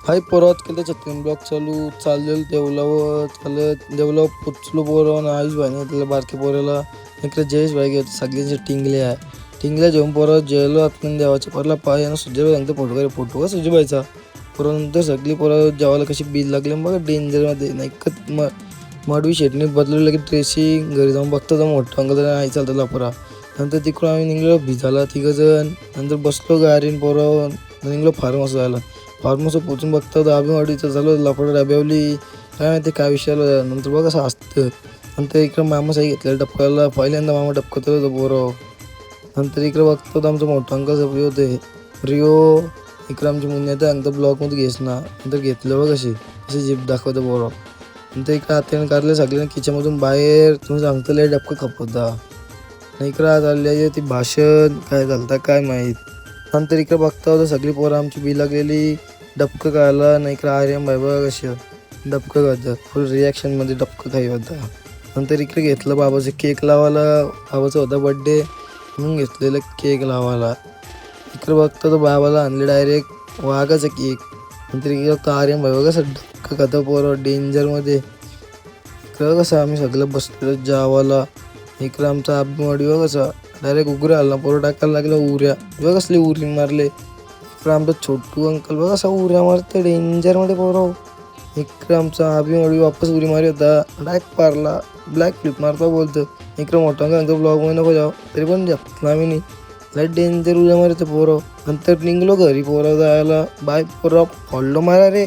हाय परत केलं छत्तीन ब्लॉक चाललेलं देवलावर चालत देवलावर पोचलो पोरं आयुष भाईने त्याला बारके पोराला इकडे जयेश भाई घेतो सगळ्यांचे टिंगले आहे. टिंगल्या जेवून पोरं जेवलो आपण देवाच्या परला पाय आणि सुजय सांगतो फोटो का सुजयबाईचा नंतर सगळी पोरं जेवायला कशी बील लागले बघा डेंजरमध्ये नाही का मडवी शेटणी बदलू की ड्रेसिंग घरी जाऊन बघतो तर मोठं अंग आई चालतं लापरा. नंतर तिकडून आम्ही निघलो भिजायला तिघंजण. नंतर बसलो गाडीन पोरं निघलो फार्महाऊस जायला. फार्महाऊस पोचून बघतो तर अभिवाडीचं झालं लफडं डाब्यावली काय माहिती काय विषयाला. नंतर बघा असं असतं. नंतर इकडं मामा साई घेतलेलं डबकायला पहिल्यांदा मामा डबकत होतं पोरं. नंतर इकडे बघतो तर आमचं मोठं अंकल सगळे होते रिओ. इकडं आमची मुन्नी तर अंकल ब्लॉकमध्ये घेस ना नंतर घेतलं बघ अशी जीप दाखवतं पोरं. नंतर इकडं हाताने काढलं सगळ्यांना किचनमधून बाहेर तुम्ही सांगतो लय डबकं खपवता. इकडं आज आली ती भाषण काय झालं काय माहीत. नंतर इकडे बघता होतं सगळी पोरं आमची बी लागलेली डबकं खायला. नाही इकडं आर्यन भाई बघा कशी डबकं खातं फुल रिॲक्शनमध्ये डबकं खाई होता. नंतर इकडे घेतलं बाबाचं केक लावायला. बाबाचा होता बड्डे म्हणून घेतलेलं केक लावायला. इकडे बघता तो बाबाला आणले डायरेक्ट वाघाचा केक. नंतर इकडे बघतो आर्यन भाई बघा कसं डबकं खातं पोरं डेंजरमध्ये. इकडं कसं आम्ही सगळं बसलेलं जेवायला. इकडं आमचा अभिवाडी बघा कसा डायरेक्ट उगऱ्या आला पोरं टाकायला लागलं उऱ्या बघ कसली उरी मारले. इकडं आमचं छोटू अंकल बघा असा उऱ्या मारतं डेंजरमध्ये पोरं. इकडं आमचा अभिवाडी वापस उरी मारी होता डायरेक्ट पारला ब्लॅक फ्लिप मारता बोलतं. इकडं मोठा अंकल ब्लॉगमध्ये नको जाऊ तरी पण जपला आम्ही नाही लाईट डेंजर उऱ्या मारतं पोरं. नंतर निघलो घरी पोरं जायला बाय पोरं फॉल्लो मारा रे.